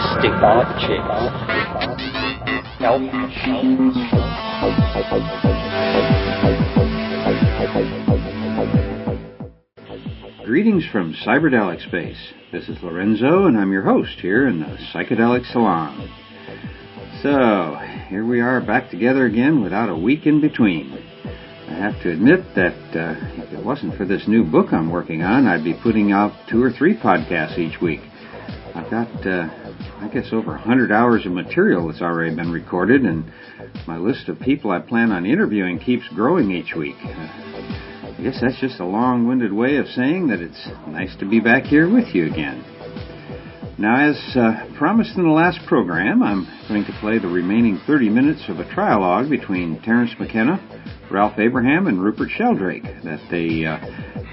Mystic objects. Help machines. Greetings from Cyberdelic Space. This is Lorenzo, and I'm your host here in the Psychedelic Salon. So, here we are back together again without a week in between. I have to admit that if it wasn't for this new book I'm working on, I'd be putting out 2 or 3 podcasts each week. I've got, I guess, over 100 hours of material that's already been recorded, and my list of people I plan on interviewing keeps growing each week. I guess that's just a long-winded way of saying that it's nice to be back here with you again. Now, as promised in the last program, I'm going to play the remaining 30 minutes of a trialogue between Terence McKenna, Ralph Abraham, and Rupert Sheldrake that they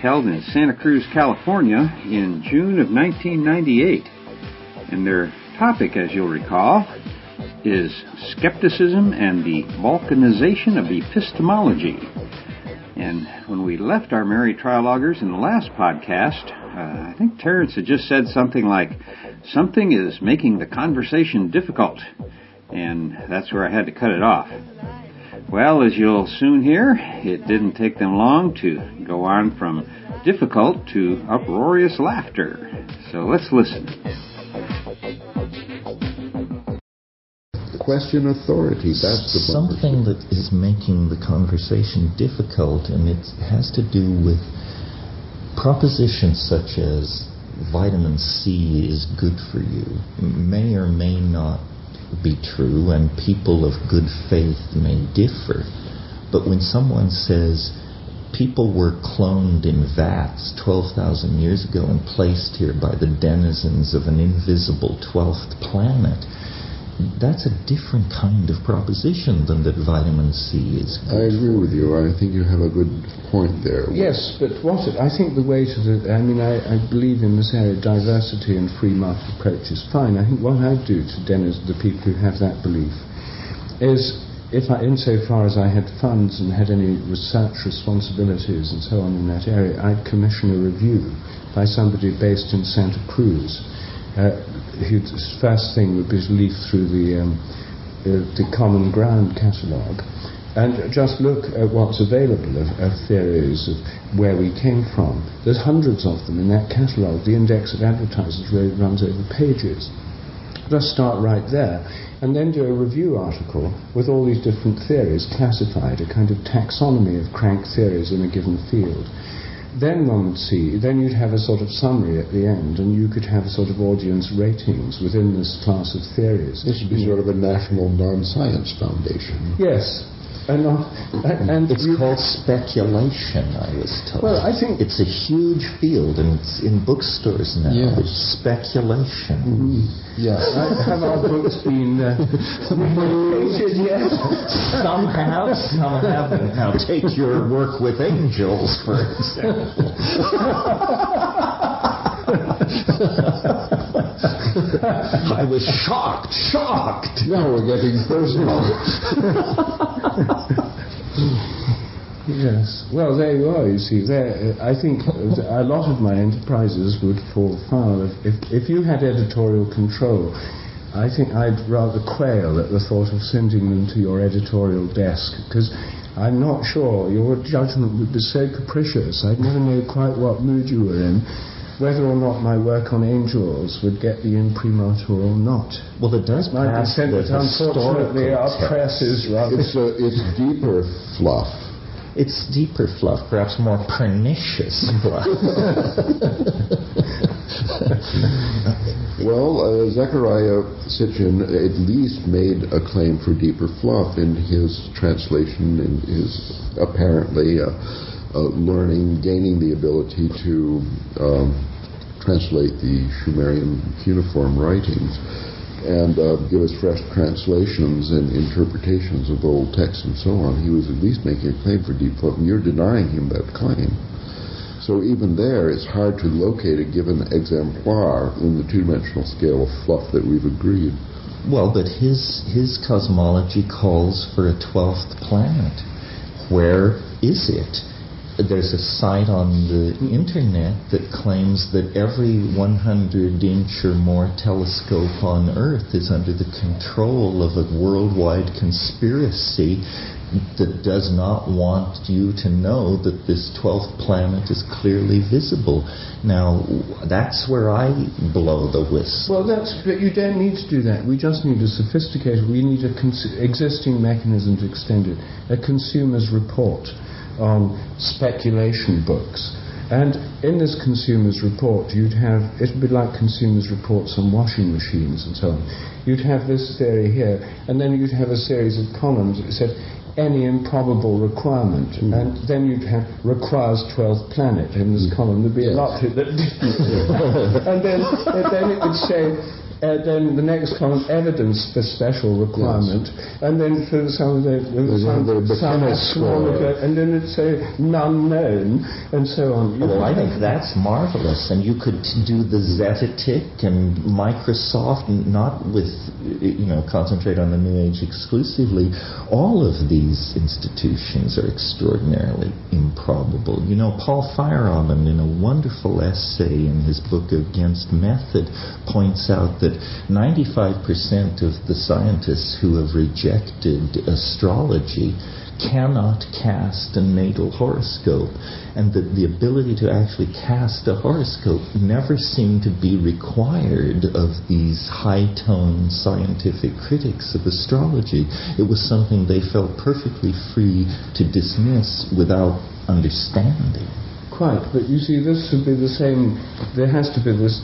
held in Santa Cruz, California in June of 1998. And their topic, as you'll recall, is skepticism and the balkanization of epistemology. And when we left our merry trialoguers in the last podcast, I think Terence had just said something like, something is making the conversation difficult. And that's where I had to cut it off. Well, as you'll soon hear, it didn't take them long to go on from difficult to uproarious laughter. So let's listen. Question authority, that's the something that is making the conversation difficult, and it has to do with propositions such as vitamin C is good for you may or may not be true, and people of good faith may differ. But when someone says people were cloned in vats 12,000 years ago and placed here by the denizens of an invisible 12th planet, that's a different kind of proposition than that vitamin C is good. I agree with you. I think you have a good point there. Yes, but I think the way to I believe in this area, diversity and free market approach is fine. I think what I do to the people who have that belief is, insofar as I had funds and had any research responsibilities and so on in that area, I'd commission a review by somebody based in Santa Cruz. His first thing would be to leaf through the Common Ground catalogue and just look at what's available of theories of where we came from. There's hundreds of them in that catalogue. The index of advertisers really runs over pages. Just start right there and then do a review article with all these different theories classified, a kind of taxonomy of crank theories in a given field. Then one would see, then you'd have a sort of summary at the end, and you could have sort of audience ratings within this class of theories. This would be sort of a national non-science foundation. Yes. And it's called speculation, I was told. Well, I think it's a huge field, and it's in bookstores now. Yes. It's speculation. Mm-hmm. Yes. Have our books been repeated yet? Some have, some haven't. Now, take your work with angels, for example. I was shocked. Now we're getting personal. Yes. Well, there you are, you see. I think a lot of my enterprises would fall foul if you had editorial control. I think I'd rather quail at the thought of sending them to your editorial desk, because I'm not sure your judgment would be so capricious. I'd never know quite what mood you were in, whether or not my work on angels would get the imprimatur or not. Well, it does pass the unfortunately our press is rather... It's deeper fluff. It's deeper fluff, perhaps more pernicious fluff. Well, Zechariah Sitchin at least made a claim for deeper fluff in his translation, in his apparently learning, gaining the ability to translate the Sumerian cuneiform writings and give us fresh translations and interpretations of old texts and so on. He was at least making a claim for deep fluff, and you're denying him that claim. So even there, it's hard to locate a given exemplar in the two-dimensional scale of fluff that we've agreed. Well, but his cosmology calls for a 12th planet. Where is it? there's a site on the internet that claims that every 100-inch or more telescope on Earth is under the control of a worldwide conspiracy that does not want you to know that this 12th planet is clearly visible. Now, that's where I blow the whistle. Well, but you don't need to do that. We just need a sophisticated, we need existing mechanisms extended, a consumer's report on speculation books. And in this consumer's report, it would be like consumer's reports on washing machines and so on. You'd have this theory here, and then you'd have a series of columns that said, any improbable requirement, and then you'd have requires 12th planet in this column. There'd be a lot that didn't. And then it would say, then the next column, evidence for special requirement, and then for some astronomer, and then it'd say none known, and so on. Well, I think that's marvelous, and you could do the Zetetic and Microsoft, not with, concentrate on the New Age exclusively. All of these institutions are extraordinarily improbable. Paul Feyerabend, in a wonderful essay in his book Against Method, points out that 95% of the scientists who have rejected astrology cannot cast a natal horoscope, and that the ability to actually cast a horoscope never seemed to be required of these high-tone scientific critics of astrology. It was something they felt perfectly free to dismiss without understanding. Quite, but you see, this would be the same. There has to be this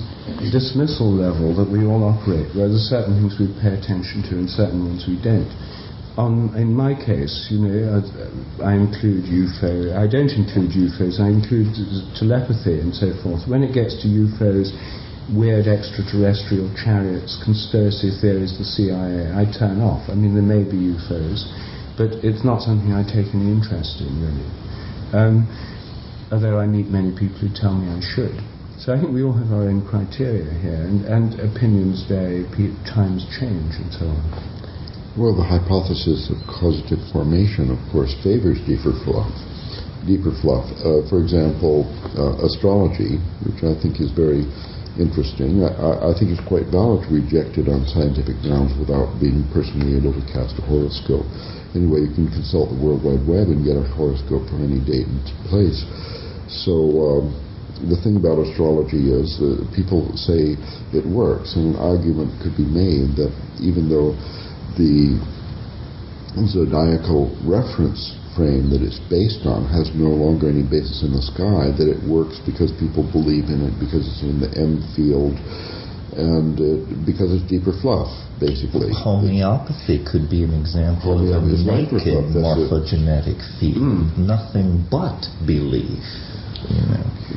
dismissal level that we all operate, where there's certain things we pay attention to and certain ones we don't. In my case, I include UFO. I don't include UFOs. I include telepathy and so forth. When it gets to UFOs, weird extraterrestrial chariots, conspiracy theories, the CIA, I turn off. I mean, there may be UFOs, but it's not something I take any interest in, really. Although I meet many people who tell me I should. So I think we all have our own criteria here, and opinions vary, times change, and so on. Well, the hypothesis of causative formation, of course, favors deeper fluff. For example, astrology, which I think is very interesting. I think it's quite valid to reject it on scientific grounds without being personally able to cast a horoscope. Anyway, you can consult the World Wide Web and get a horoscope from any date and place. So the thing about astrology is people say it works, and an argument could be made that even though the zodiacal reference frame that it's based on has no longer any basis in the sky, that it works because people believe in it, because it's in the M field, and because it's deeper fluff, basically. Homeopathy could be an example of a naked morphogenetic field. Nothing but belief.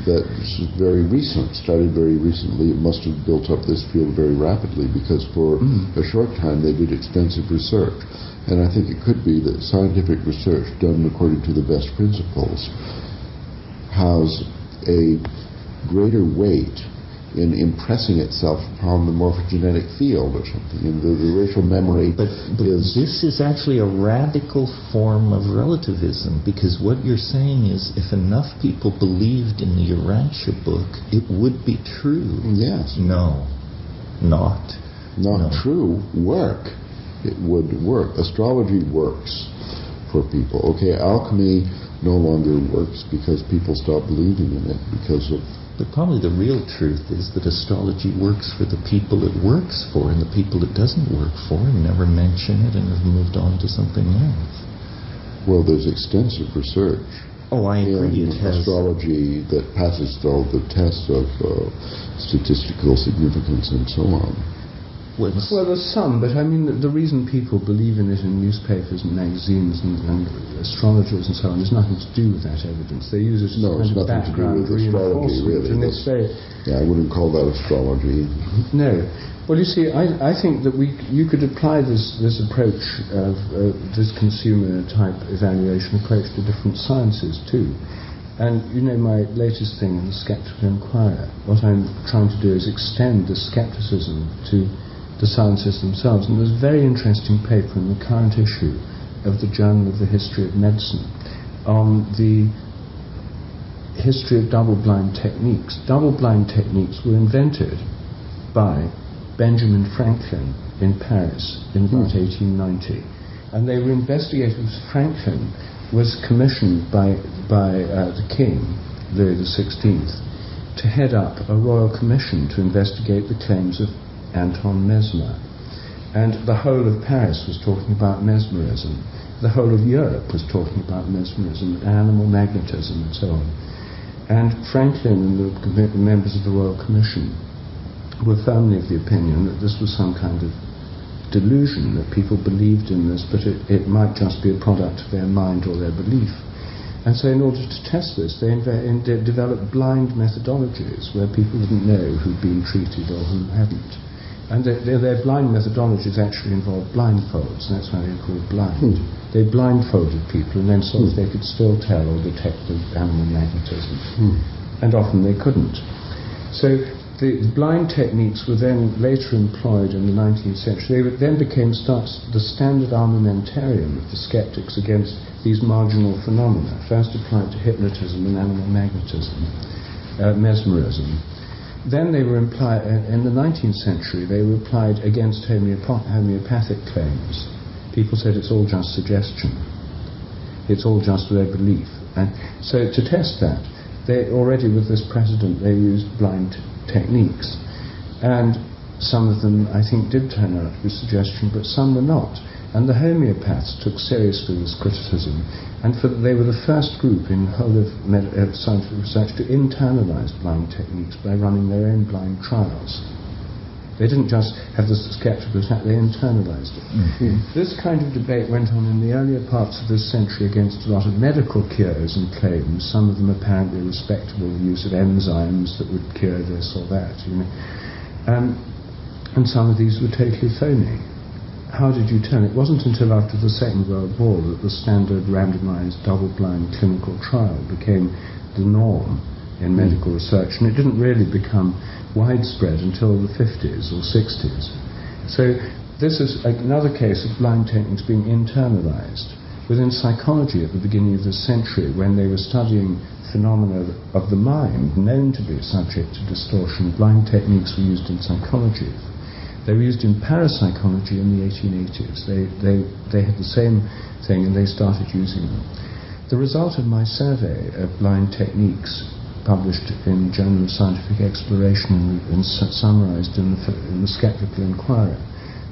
That's very recent, started very recently. It must have built up this field very rapidly because for a short time they did extensive research. And I think it could be that scientific research done according to the best principles has a greater weight in impressing itself upon the morphogenetic field or something, and the racial memory. But this is actually a radical form of relativism, because what you're saying is if enough people believed in the Urantia book, it would be true. Yes. No, not true. Work. It would work. Astrology works for people. Okay, alchemy no longer works because people stop believing in it because of. But probably the real truth is that astrology works for the people it works for, and the people it doesn't work for never mention it and have moved on to something else. Well, there's extensive research. Oh, I agree. In astrology that passes all the tests of statistical significance and so on. Well, there's some, but I mean, the reason people believe in it in newspapers and magazines and astrologers and so on has nothing to do with that evidence. They use it as kind of background astrology, really. And it's very... Yeah, I wouldn't call that astrology. No. Well, you see, I think that you could apply this approach of this consumer-type evaluation approach to different sciences, too. And, my latest thing in the Skeptical Inquirer, what I'm trying to do is extend the skepticism to the sciences themselves. And there's a very interesting paper in the current issue of the Journal of the History of Medicine on the history of double-blind techniques. Double-blind techniques were invented by Benjamin Franklin in Paris in about 1890. And they were investigated. Franklin was commissioned by the King, Louis XVI, to head up a royal commission to investigate the claims of Anton Mesmer. And the whole of Paris was talking about mesmerism. The whole of Europe was talking about mesmerism, animal magnetism, and so on. And Franklin and the members of the Royal Commission were firmly of the opinion that this was some kind of delusion, that people believed in this, but it might just be a product of their mind or their belief. And so in order to test this, they developed blind methodologies where people didn't know who'd been treated or who hadn't. And their blind methodologies actually involved blindfolds, and that's why they were called blind. They blindfolded people and then saw if they could still tell or detect the animal magnetism. And often they couldn't. So the blind techniques were then later employed in the 19th century. They then became the standard armamentarium of the skeptics against these marginal phenomena, first applied to hypnotism and animal magnetism, mesmerism. Then they were applied, in the 19th century, they were applied against homeopathic claims. People said it's all just suggestion. It's all just their belief. And so to test that, they already with this precedent, they used blind techniques. And some of them, I think, did turn out to be suggestion, but some were not. And the homeopaths took seriously this criticism, and they were the first group in the whole of scientific research to internalize blind techniques by running their own blind trials. They didn't just have the skeptical attack, they internalized it. This kind of debate went on in the earlier parts of this century against a lot of medical cures and claims, some of them apparently respectable, the use of enzymes that would cure this or that, and some of these were totally phony. How did you tell? It wasn't until after the Second World War that the standard randomized double-blind clinical trial became the norm in medical research, and it didn't really become widespread until the 50s or 60s. So this is another case of blind techniques being internalized. Within psychology at the beginning of this century, when they were studying phenomena of the mind known to be subject to distortion, blind techniques were used in psychology. They were used in parapsychology in the 1880s. They had the same thing, and they started using them. The result of my survey of blind techniques, published in Journal of Scientific Exploration and summarized in the Skeptical Inquirer,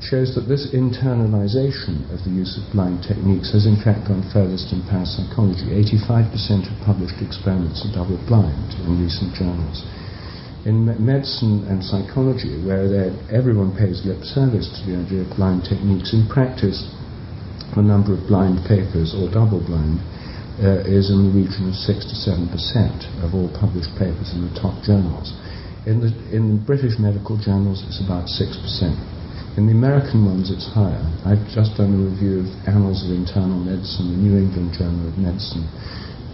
shows that this internalization of the use of blind techniques has in fact gone furthest in parapsychology. 85% of published experiments are double-blind in recent journals. In medicine and psychology, where everyone pays lip service to the idea of blind techniques, in practice the number of blind papers, or double-blind, is in the region of 6 to 7% of all published papers in the top journals. In British medical journals, it's about 6%. In the American ones, it's higher. I've just done a review of Annals of Internal Medicine, the New England Journal of Medicine,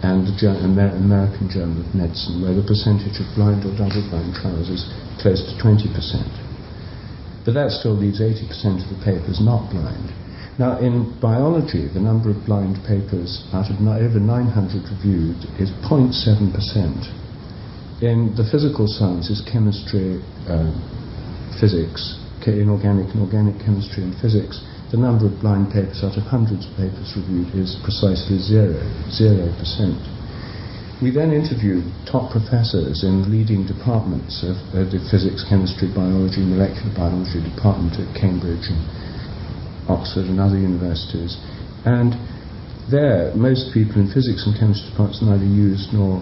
and the American Journal of Medicine, where the percentage of blind or double-blind trials is close to 20%. But that still leaves 80% of the papers not blind. Now, in biology, the number of blind papers out of over 900 reviewed is 0.7%. In the physical sciences, chemistry, physics, inorganic and organic chemistry and physics, the number of blind papers out of hundreds of papers reviewed is precisely 0%. We then interviewed top professors in leading departments of the physics, chemistry, biology, molecular biology department at Cambridge and Oxford and other universities. And there, most people in physics and chemistry departments neither use nor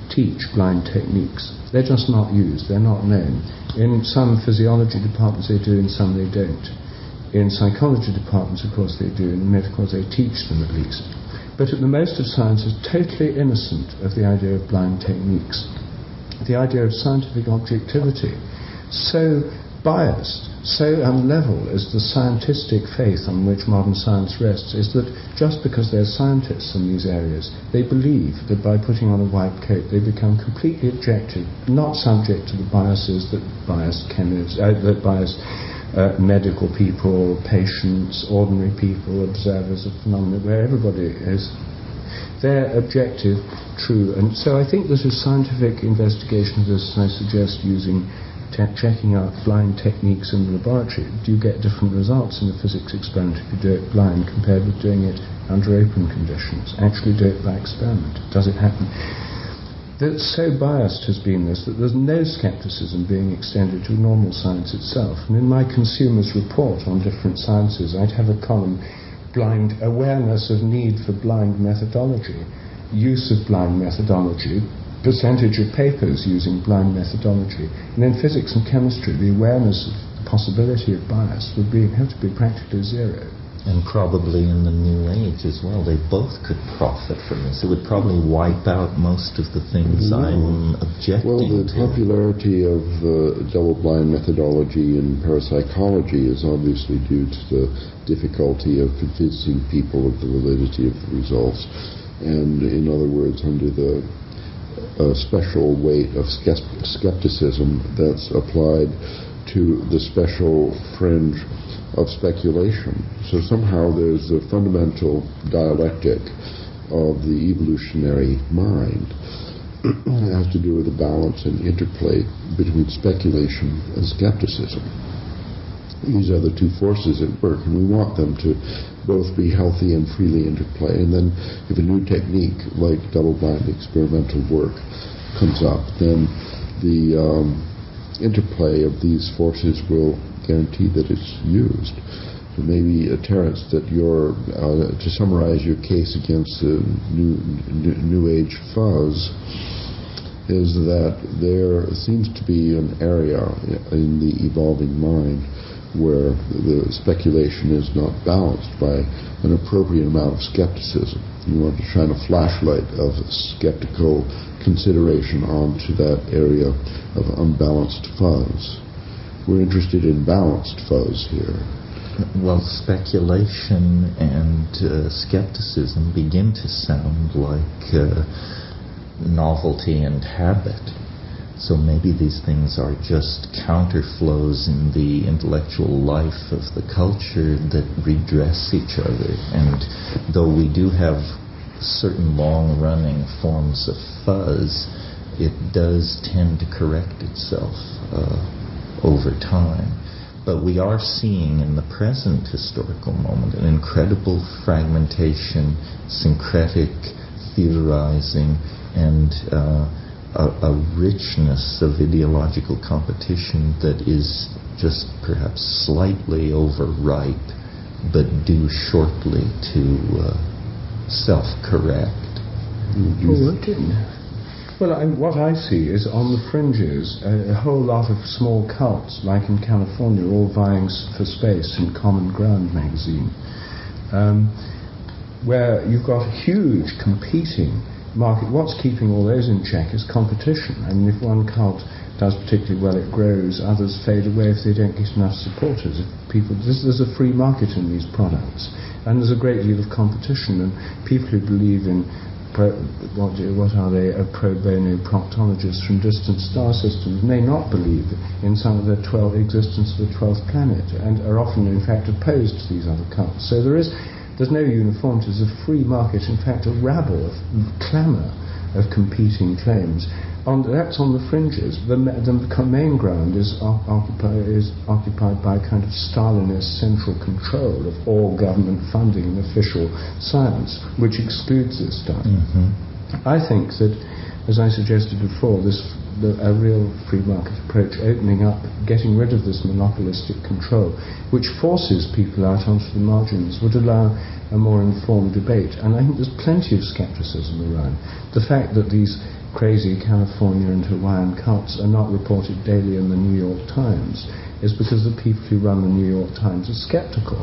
teach blind techniques. They're just not used, they're not known. In some physiology departments they do, in some they don't. In psychology departments, of course, they do. In medical, they teach them at least. But the most of science is totally innocent of the idea of blind techniques. The idea of scientific objectivity, so biased, so unlevel is the scientistic faith on which modern science rests, is that just because they're scientists in these areas, they believe that by putting on a white coat they become completely objective, not subject to the biases that bias chemists, medical people, patients, ordinary people, observers of phenomena, where everybody is They're objective, true. And so I think that a scientific investigation of this, I suggest using checking out blind techniques in the laboratory. Do you get different results in a physics experiment if you do it blind compared with doing it under open conditions? Actually do it by experiment. Does it happen? That's so biased has been this that there's no skepticism being extended to normal science itself. And in my consumer's report on different sciences, I'd have a column, blind awareness of need for blind methodology, use of blind methodology, percentage of papers using blind methodology. And in physics and chemistry, the awareness of the possibility of bias would have to be practically zero. And probably in the new age as well, they both could profit from this. It would probably wipe out most of the things I'm objecting to. Well, the popularity of double-blind methodology in parapsychology is obviously due to the difficulty of convincing people of the validity of the results. And in other words, under the special weight of skepticism that's applied to the special fringe of speculation. So somehow there's a fundamental dialectic of the evolutionary mind. It has to do with the balance and interplay between speculation and skepticism. These are the two forces at work, and we want them to both be healthy and freely interplay. And then if a new technique like double-blind experimental work comes up, then the interplay of these forces will guarantee that it's used. So maybe, Terence, that to summarize your case against the new age fuzz, is that there seems to be an area in the evolving mind where the speculation is not balanced by an appropriate amount of skepticism. You want to shine a flashlight of skeptical consideration onto that area of unbalanced fuzz. We're interested in balanced fuzz here. Well, speculation and skepticism begin to sound like novelty and habit. So maybe these things are just counterflows in the intellectual life of the culture that redress each other. And though we do have certain long-running forms of fuzz, it does tend to correct itself over time. But we are seeing in the present historical moment an incredible fragmentation, syncretic theorizing, and a richness of ideological competition that is just perhaps slightly overripe, but due shortly to self-correct. Well, what I see is on the fringes a whole lot of small cults, like in California, all vying for space in Common Ground magazine, where you've got huge competing market. What's keeping all those in check is competition. I mean, if one cult does particularly well, it grows. Others fade away if they don't get enough supporters. There's a free market in these products, and there's a great deal of competition. And people who believe in what are they? Pro bono proctologists from distant star systems may not believe in some of the existence of the 12th planet, and are often, in fact, opposed to these other cults. So there's no uniformity. There's a free market, in fact, a rabble of clamour of competing claims. That's on the fringes. The main ground is occupied by a kind of Stalinist central control of all government funding and official science, which excludes this stuff. Mm-hmm. I think that, as I suggested before, a real free market approach, opening up, getting rid of this monopolistic control, which forces people out onto the margins, would allow a more informed debate. And I think there's plenty of skepticism around. The fact that these crazy California and Hawaiian cults are not reported daily in the New York Times is because the people who run the New York Times are skeptical.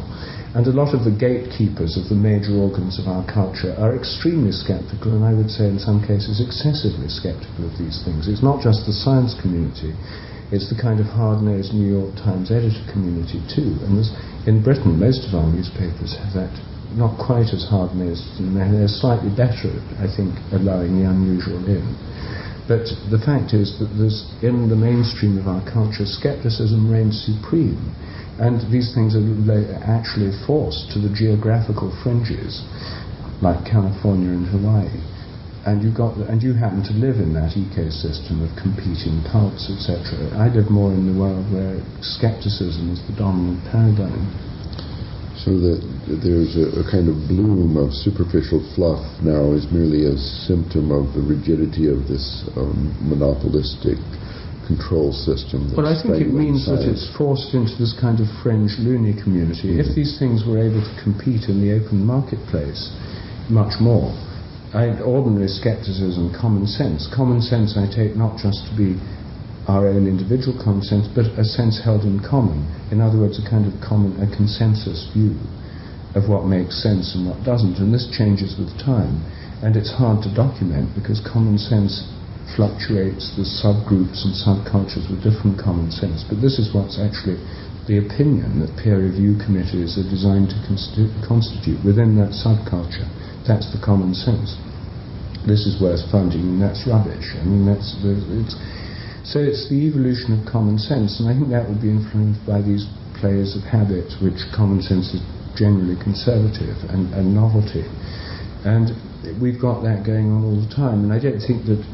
And a lot of the gatekeepers of the major organs of our culture are extremely skeptical, and I would say in some cases excessively skeptical of these things. It's not just the science community, it's the kind of hard-nosed New York Times editor community too. And in Britain, most of our newspapers have that, not quite as hard-nosed, and they're slightly better, I think, allowing the unusual in. But the fact is that in the mainstream of our culture, skepticism reigns supreme. And these things are actually forced to the geographical fringes. like California and Hawaii, and you happen to live in that ecosystem of competing cults, etc. I live more in the world where skepticism is the dominant paradigm. So that there's a kind of bloom of superficial fluff now is merely a symptom of the rigidity of this monopolistic control system. Well, I think it means that it's forced into this kind of fringe loony community. If these things were able to compete in the open marketplace much more, ordinary skepticism, common sense I take not just to be our own individual common sense, but a sense held in common. In other words, a kind of a consensus view of what makes sense and what doesn't. And this changes with time, and it's hard to document because common sense fluctuates. There's subgroups and subcultures with different common sense. But this is what's actually the opinion that peer review committees are designed to constitute within that subculture. That's the common sense. This is worth funding, and that's rubbish. I mean, so it's the evolution of common sense, and I think that would be influenced by these players of habit, which common sense is generally conservative and novelty. And we've got that going on all the time, and I don't think that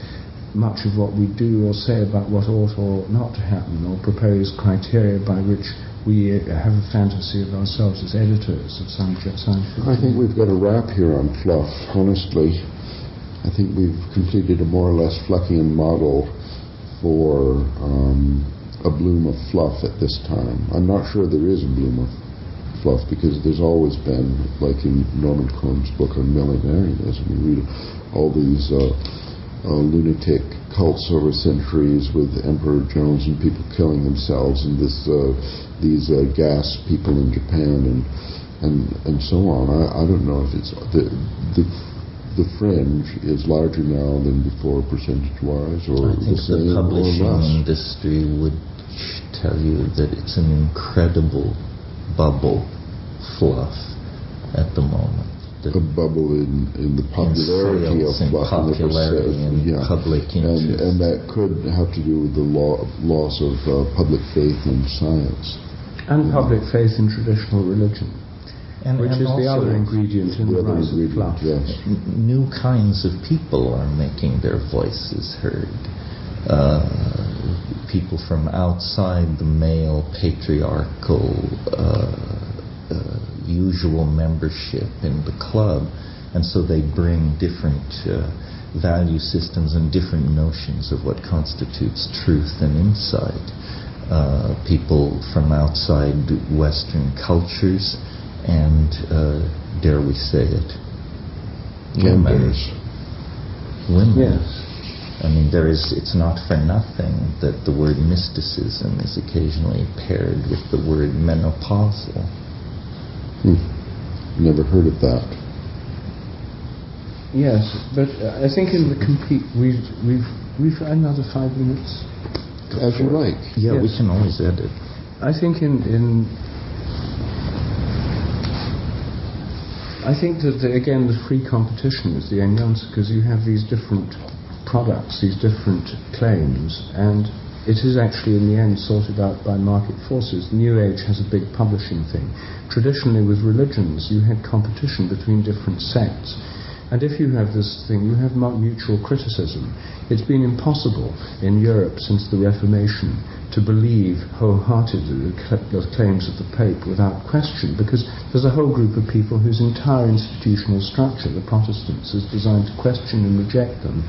much of what we do or say about what ought or ought not to happen, or propose criteria by which we have a fantasy of ourselves as editors of scientific. I think we've got a wrap here on fluff, honestly. I think we've completed a more or less Fluckian model for a bloom of fluff at this time. I'm not sure there is a bloom of fluff because there's always been, like in Norman Cohn's book on millenarianism, you read all these lunatic cults over centuries with Emperor Jones and people killing themselves, and these gas people in Japan and so on. I don't know if it's the fringe is larger now than before percentage-wise, or I think the publishing industry would tell you that it's an incredible bubble fluff at the moment. A bubble in the popularity of fluff, and public interest. And that could have to do with the loss of public faith in science. And public faith in traditional religion. Which is the other ingredient in the rise of fluff. Yes. New kinds of people are making their voices heard. People from outside the male patriarchal usual membership in the club, and so they bring different value systems and different notions of what constitutes truth and insight. People from outside Western cultures, and dare we say it, women. Yes. I mean, it's not for nothing that the word mysticism is occasionally paired with the word menopausal. Never heard of that. Yes, but I think in the we've another 5 minutes. As you like. Yeah, yes. We can always edit. I think I think that again the free competition is the end answer, because you have these different products, these different claims, and it is actually in the end sorted out by market forces. The New Age has a big publishing thing. Traditionally with religions you had competition between different sects, and if you have this thing you have mutual criticism. It's been impossible in Europe since the Reformation to believe wholeheartedly the claims of the Pope without question, because there's a whole group of people whose entire institutional structure, the Protestants, is designed to question and reject them.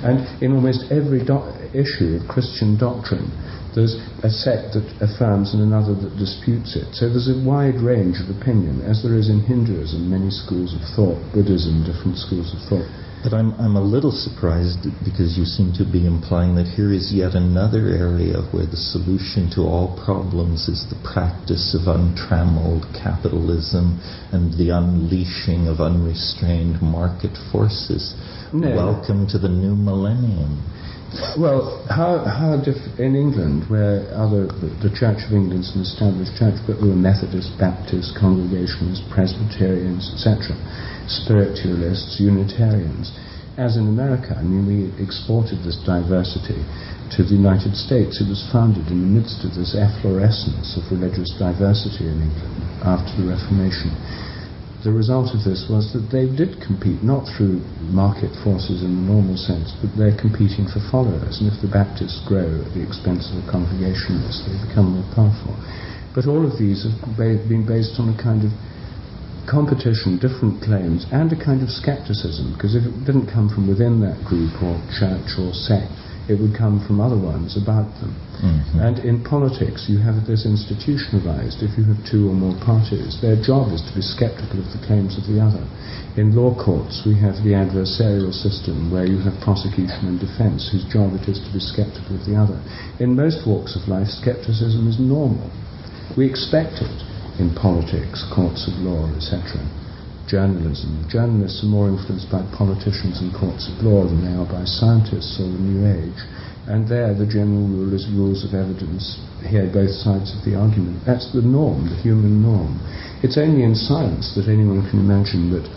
And in almost every issue of Christian doctrine, there's a sect that affirms and another that disputes it. So there's a wide range of opinion, as there is in Hinduism, many schools of thought, Buddhism, different schools of thought. But I'm a little surprised, because you seem to be implying that here is yet another area where the solution to all problems is the practice of untrammeled capitalism and the unleashing of unrestrained market forces. No. Welcome to the new millennium. Well, in England, where the Church of England's an established church, but there were Methodists, Baptists, Congregationalists, Presbyterians, etc., Spiritualists, Unitarians. As in America, I mean, we exported this diversity to the United States. It was founded in the midst of this efflorescence of religious diversity in England after the Reformation. the result of this was that they did compete, not through market forces in the normal sense, but they're competing for followers. And if the Baptists grow at the expense of the Congregationalists, they become more powerful. But all of these have been based on a kind of competition, different claims, and a kind of skepticism, because if it didn't come from within that group or church or sect, it would come from other ones about them. Mm-hmm. And in politics, you have this institutionalized. If you have two or more parties, their job is to be skeptical of the claims of the other. In law courts, we have the adversarial system, where you have prosecution and defense, whose job it is to be skeptical of the other. In most walks of life, skepticism is normal. We expect it in politics, courts of law, etc. Journalism. Journalists are more influenced by politicians and courts of law than they are by scientists or the New Age. And there, the general rule is rules of evidence. Hear both sides of the argument. That's the norm, the human norm. It's only in science that anyone can imagine that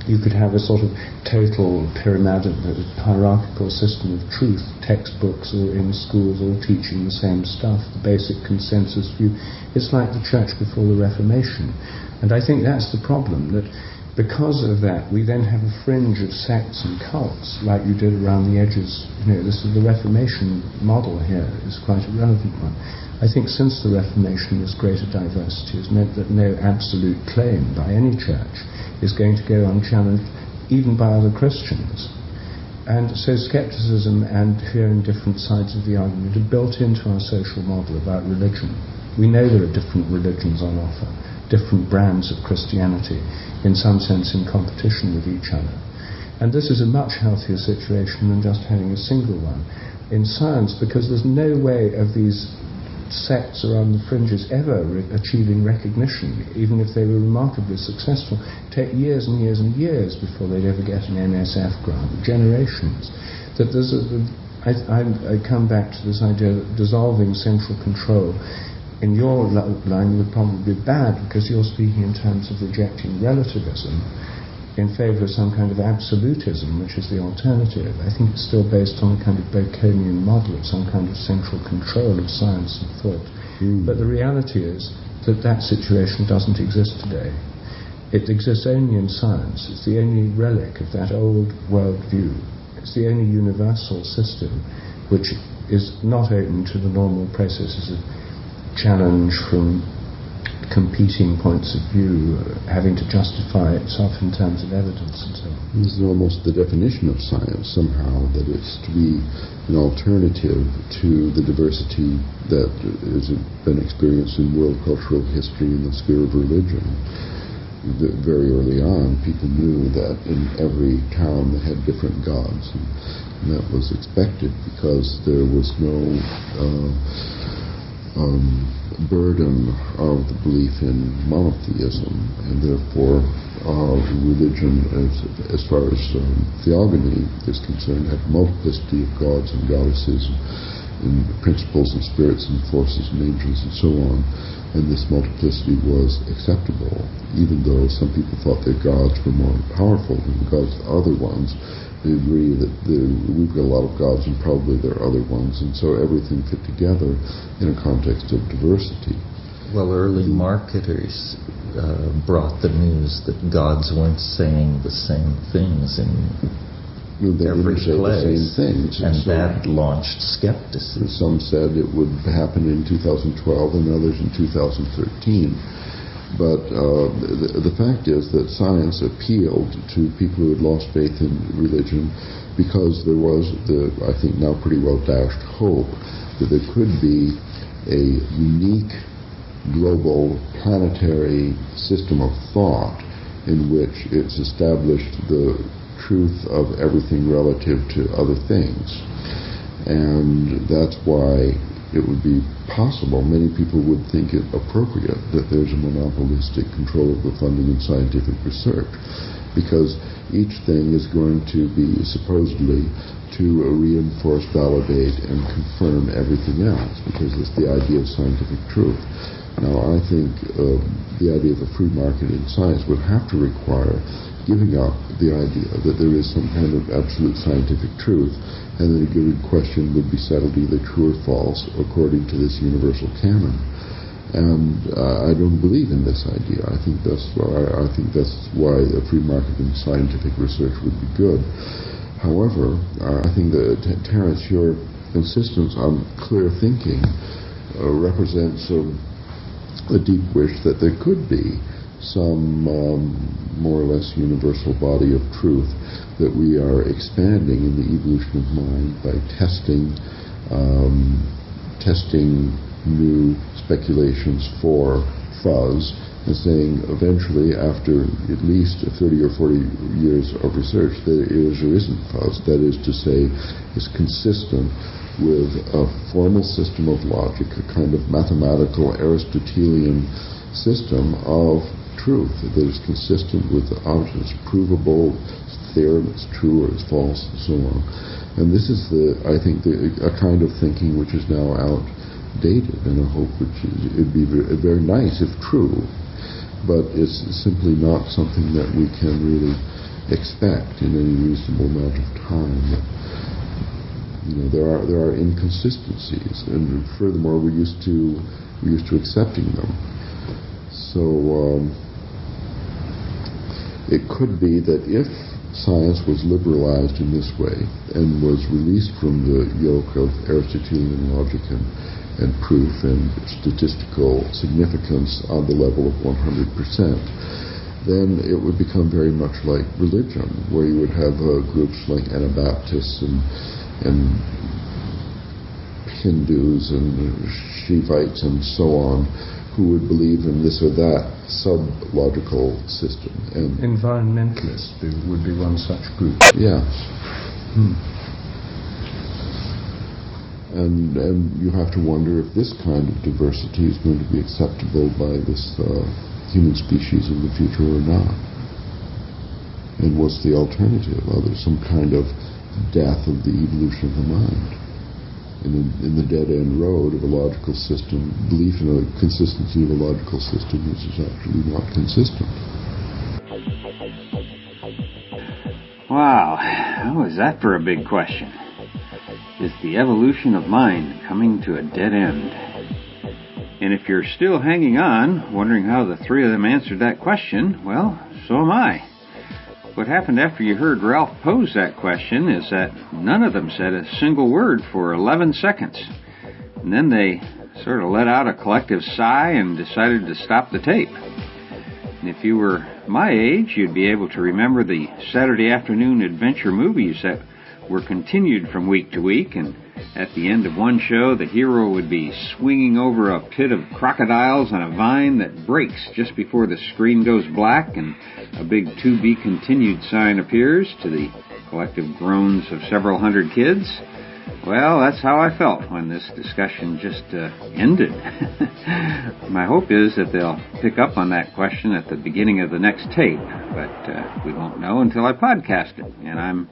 you could have a sort of total pyramidal, hierarchical system of truth, textbooks or in schools all teaching the same stuff, the basic consensus view. It's like the church before the Reformation. And I think that's the problem, that because of that, we then have a fringe of sects and cults, like you did around the edges. This is the Reformation model here is quite a relevant one. I think since the Reformation, this greater diversity has meant that no absolute claim by any church is going to go unchallenged, even by other Christians. And so skepticism and hearing different sides of the argument are built into our social model about religion. We know there are different religions on offer, different brands of Christianity, in some sense in competition with each other. And this is a much healthier situation than just having a single one. In science, because there's no way of these sects around the fringes ever achieving recognition, even if they were remarkably successful, take years and years and years before they'd ever get an NSF grant, generations. That there's I come back to this idea that dissolving central control in your line would probably be bad, because you're speaking in terms of rejecting relativism in favour of some kind of absolutism, which is the alternative. I think it's still based on a kind of Baconian model of some kind of central control of science and thought. But the reality is that that situation doesn't exist today. It exists only in science. It's the only relic of that old world view. It's the only universal system which is not open to the normal processes of challenge from competing points of view, having to justify itself in terms of evidence and so on. This is almost the definition of science somehow, that it's to be an alternative to the diversity that has been experienced in world cultural history in the sphere of religion. Very early on, people knew that in every town they had different gods, and that was expected because there was no burden of the belief in monotheism, and therefore religion, as far as theogony is concerned, had multiplicity of gods and goddesses and principles and spirits and forces and angels and so on, and this multiplicity was acceptable, even though some people thought their gods were more powerful than the gods of other ones. They agree that we've got a lot of gods and probably there are other ones, and so everything fit together in a context of diversity. Well, early marketers brought the news that gods weren't saying the same things in every place, and so that launched skepticism. Some said it would happen in 2012 and others in 2013. But the fact is that science appealed to people who had lost faith in religion because there was the, I think now pretty well dashed hope that there could be a unique global planetary system of thought in which it's established the truth of everything relative to other things. And that's why it would be possible, many people would think it appropriate, that there's a monopolistic control of the funding in scientific research, because each thing is going to be supposedly to reinforce, validate, and confirm everything else, because it's the idea of scientific truth. Now, I think the idea of a free market in science would have to require giving up the idea that there is some kind of absolute scientific truth, and that a given question would be settled either true or false according to this universal canon. And I don't believe in this idea. I think that's why a free market in scientific research would be good. However, I think that, Terence, your insistence on clear thinking represents a deep wish that there could be some more or less universal body of truth that we are expanding in the evolution of mind by testing new speculations for fuzz, and saying eventually, after at least 30 or 40 years of research, there is or isn't fuzz. That is to say, is consistent with a formal system of logic, a kind of mathematical Aristotelian system of truth that is consistent with the object, it's provable, it's theorem, it's true or it's false, and so on. And this is I think, a kind of thinking which is now outdated, and a hope which it'd be very nice if true, but it's simply not something that we can really expect in any reasonable amount of time. There are inconsistencies, and furthermore, we're used to accepting them. So it could be that if science was liberalized in this way and was released from the yoke of Aristotelian logic and proof and statistical significance on the level of 100%, then it would become very much like religion, where you would have groups like Anabaptists and Hindus and Shivites and so on, who would believe in this or that sub-logical system. And environmentalists would be one such group. Yes. And you have to wonder if this kind of diversity is going to be acceptable by this human species in the future or not. And what's the alternative? Well, there's some kind of death of the evolution of the mind. And in the dead-end road of a logical system, belief in a consistency of a logical system which is actually not consistent. Wow, what was that for a big question? Is the evolution of mind coming to a dead end? And if you're still hanging on, wondering how the three of them answered that question, well, so am I. What happened after you heard Ralph pose that question is that none of them said a single word for 11 seconds. And then they sort of let out a collective sigh and decided to stop the tape. And if you were my age, you'd be able to remember the Saturday afternoon adventure movies that were continued from week to week, and at the end of one show, the hero would be swinging over a pit of crocodiles on a vine that breaks just before the screen goes black, and a big "to be continued" sign appears to the collective groans of several hundred kids. Well, that's how I felt when this discussion just ended. My hope is that they'll pick up on that question at the beginning of the next tape, but we won't know until I podcast it, and I'm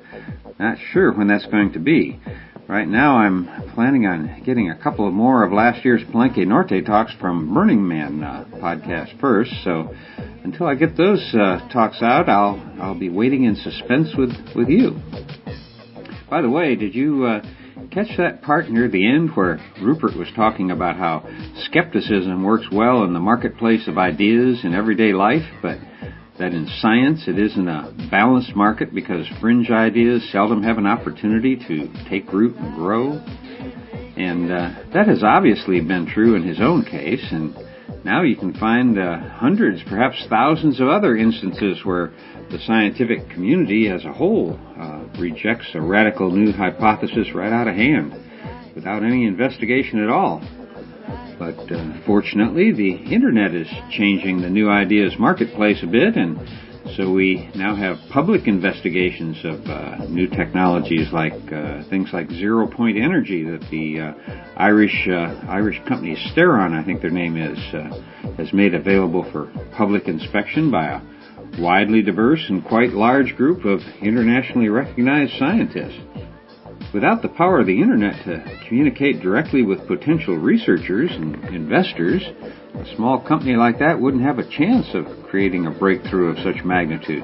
not sure when that's going to be. Right now I'm planning on getting a couple of more of last year's Palenque Norte talks from Burning Man podcast first, so until I get those talks out, I'll be waiting in suspense with you. By the way, did you catch that part near the end where Rupert was talking about how skepticism works well in the marketplace of ideas in everyday life, but that in science it isn't a balanced market because fringe ideas seldom have an opportunity to take root and grow? And that has obviously been true in his own case, and now you can find hundreds, perhaps thousands of other instances where the scientific community as a whole rejects a radical new hypothesis right out of hand without any investigation at all. But fortunately, the Internet is changing the new ideas marketplace a bit, and so we now have public investigations of new technologies like things like zero-point energy that the Irish company Steron, I think their name is, has made available for public inspection by a widely diverse and quite large group of internationally recognized scientists. Without the power of the Internet to communicate directly with potential researchers and investors, a small company like that wouldn't have a chance of creating a breakthrough of such magnitude.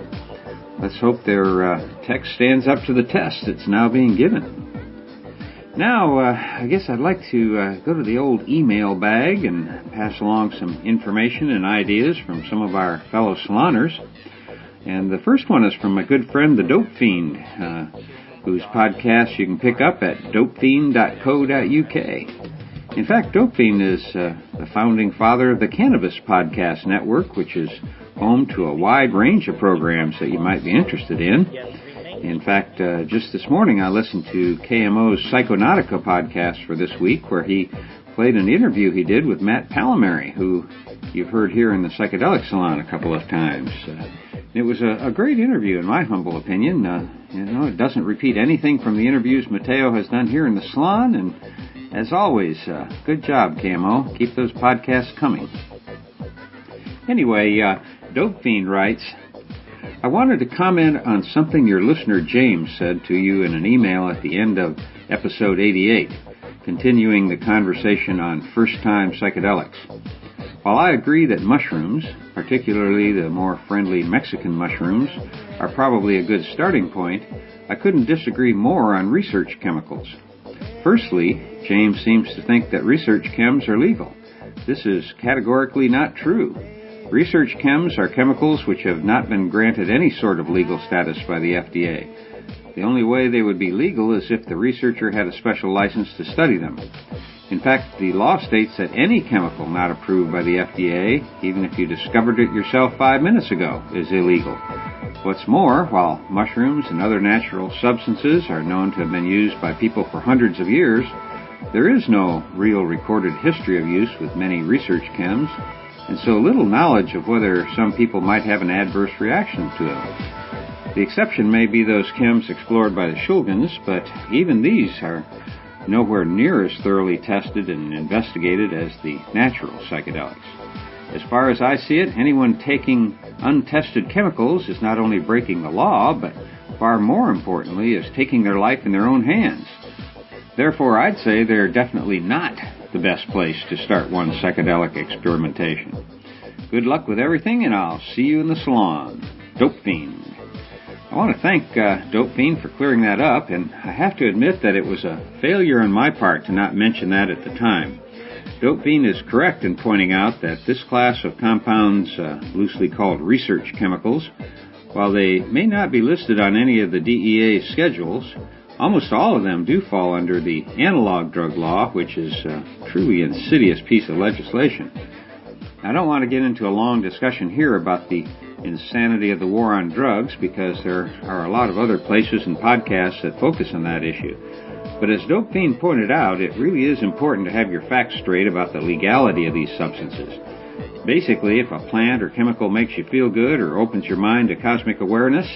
Let's hope their tech stands up to the test that's now being given. Now, I guess I'd like to go to the old email bag and pass along some information and ideas from some of our fellow saloners. And the first one is from my good friend, the Dope Fiend, whose podcast you can pick up at dopefiend.co.uk. In fact, Dope Fiend is the founding father of the Cannabis Podcast Network, which is home to a wide range of programs that you might be interested in. In fact, just this morning I listened to KMO's Psychonautica podcast for this week, where he played an interview he did with Matt Palomary, who you've heard here in the Psychedelic Salon a couple of times. It was a great interview, in my humble opinion. It doesn't repeat anything from the interviews Mateo has done here in the salon, and as always, good job, KMO. Keep those podcasts coming. Anyway, Dope Fiend writes, I wanted to comment on something your listener James said to you in an email at the end of episode 88, continuing the conversation on first-time psychedelics. While I agree that mushrooms, particularly the more friendly Mexican mushrooms, are probably a good starting point, I couldn't disagree more on research chemicals. Firstly, James seems to think that research chems are legal. This is categorically not true. Research chems are chemicals which have not been granted any sort of legal status by the FDA. The only way they would be legal is if the researcher had a special license to study them. In fact, the law states that any chemical not approved by the FDA, even if you discovered it yourself 5 minutes ago, is illegal. What's more, while mushrooms and other natural substances are known to have been used by people for hundreds of years, there is no real recorded history of use with many research chems, and so little knowledge of whether some people might have an adverse reaction to them. The exception may be those chems explored by the Shulgins, but even these are nowhere near as thoroughly tested and investigated as the natural psychedelics. As far as I see it, anyone taking untested chemicals is not only breaking the law, but far more importantly is taking their life in their own hands. Therefore, I'd say they're definitely not the best place to start one's psychedelic experimentation. Good luck with everything, and I'll see you in the salon. Dope Fiend. I want to thank Dope Fiend for clearing that up, and I have to admit that it was a failure on my part to not mention that at the time. Dope Fiend is correct in pointing out that this class of compounds, loosely called research chemicals, while they may not be listed on any of the DEA schedules, almost all of them do fall under the analog drug law, which is a truly insidious piece of legislation. I don't want to get into a long discussion here about the insanity of the war on drugs, because there are a lot of other places and podcasts that focus on that issue. But as Dope Fiend pointed out, it really is important to have your facts straight about the legality of these substances. Basically, if a plant or chemical makes you feel good or opens your mind to cosmic awareness,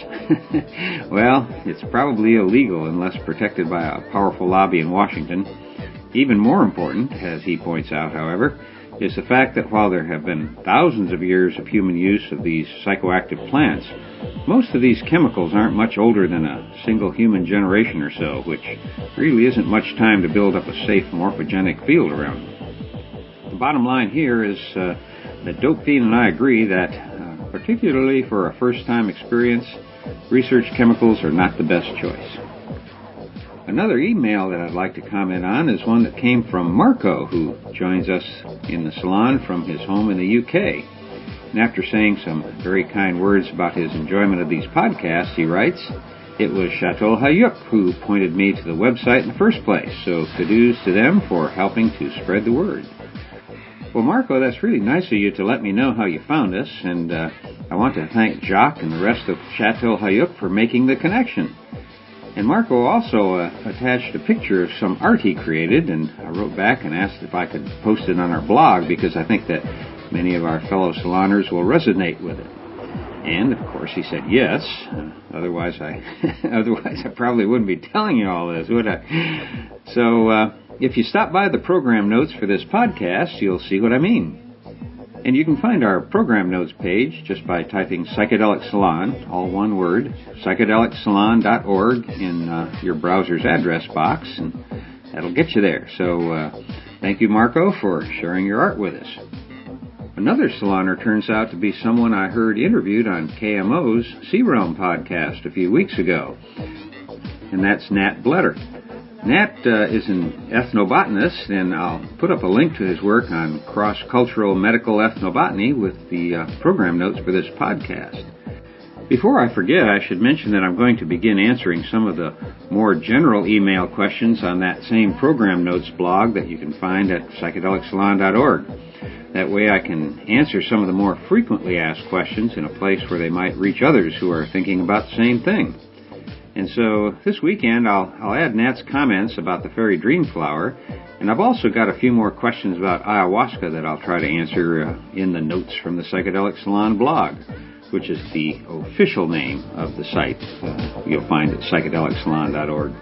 well, it's probably illegal unless protected by a powerful lobby in Washington. Even more important, as he points out, however, is the fact that while there have been thousands of years of human use of these psychoactive plants, most of these chemicals aren't much older than a single human generation or so, which really isn't much time to build up a safe morphogenic field around them. The bottom line here is that Dope Fiend and I agree that, particularly for a first-time experience, research chemicals are not the best choice. Another email that I'd like to comment on is one that came from Marco, who joins us in the salon from his home in the UK. And after saying some very kind words about his enjoyment of these podcasts, he writes, "It was Chateau Hayuk who pointed me to the website in the first place, so kudos to them for helping to spread the word." Well, Marco, that's really nice of you to let me know how you found us, and I want to thank Jacques and the rest of Chateau Hayuk for making the connection. And Marco also attached a picture of some art he created, and I wrote back and asked if I could post it on our blog, because I think that many of our fellow saloners will resonate with it. And, of course, he said yes. Otherwise I probably wouldn't be telling you all this, would I? So, if you stop by the program notes for this podcast, you'll see what I mean. And you can find our program notes page just by typing Psychedelic Salon, all one word, psychedelicsalon.org in your browser's address box, and that'll get you there. So thank you, Marco, for sharing your art with us. Another saloner turns out to be someone I heard interviewed on KMO's Sea Realm podcast a few weeks ago, and that's Nat Bletter. Nat is an ethnobotanist, and I'll put up a link to his work on cross-cultural medical ethnobotany with the program notes for this podcast. Before I forget, I should mention that I'm going to begin answering some of the more general email questions on that same program notes blog that you can find at psychedelicsalon.org. That way I can answer some of the more frequently asked questions in a place where they might reach others who are thinking about the same thing. And so this weekend I'll add Nat's comments about the fairy dream flower, and I've also got a few more questions about ayahuasca that I'll try to answer in the notes from the Psychedelic Salon blog, which is the official name of the site you'll find at psychedelicsalon.org.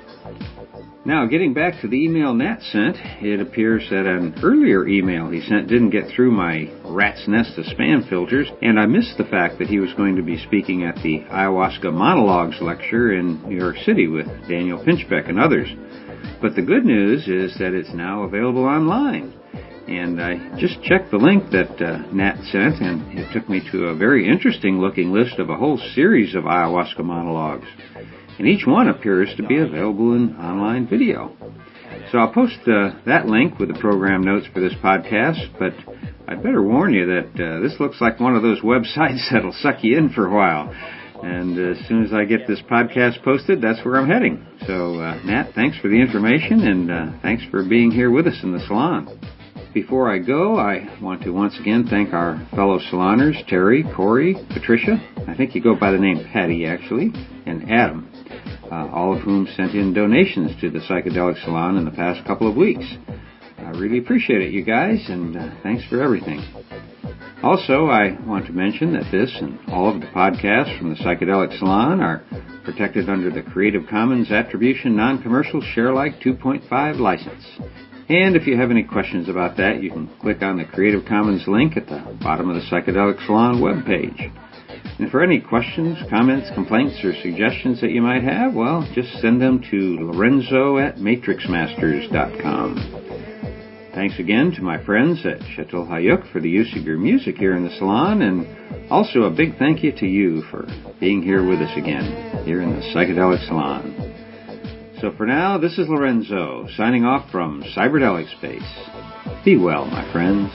Now, getting back to the email Nat sent, it appears that an earlier email he sent didn't get through my rat's nest of spam filters, and I missed the fact that he was going to be speaking at the Ayahuasca Monologues lecture in New York City with Daniel Pinchbeck and others. But the good news is that it's now available online. And I just checked the link that Nat sent, and it took me to a very interesting-looking list of a whole series of ayahuasca monologues. And each one appears to be available in online video. So I'll post that link with the program notes for this podcast, but I'd better warn you that this looks like one of those websites that'll suck you in for a while. And as soon as I get this podcast posted, that's where I'm heading. So, Nat, thanks for the information, and thanks for being here with us in the salon. Before I go, I want to once again thank our fellow saloners, Terry, Corey, Patricia, I think you go by the name Patty, actually, and Adam, all of whom sent in donations to the Psychedelic Salon in the past couple of weeks. I really appreciate it, you guys, and thanks for everything. Also, I want to mention that this and all of the podcasts from the Psychedelic Salon are protected under the Creative Commons Attribution Non-Commercial Share-alike 2.5 license. And if you have any questions about that, you can click on the Creative Commons link at the bottom of the Psychedelic Salon webpage. And for any questions, comments, complaints, or suggestions that you might have, well, just send them to lorenzo@matrixmasters.com. Thanks again to my friends at Chateau Hayuk for the use of your music here in the salon, and also a big thank you to you for being here with us again, here in the Psychedelic Salon. So for now, this is Lorenzo, signing off from Cyberdelic Space. Be well, my friends.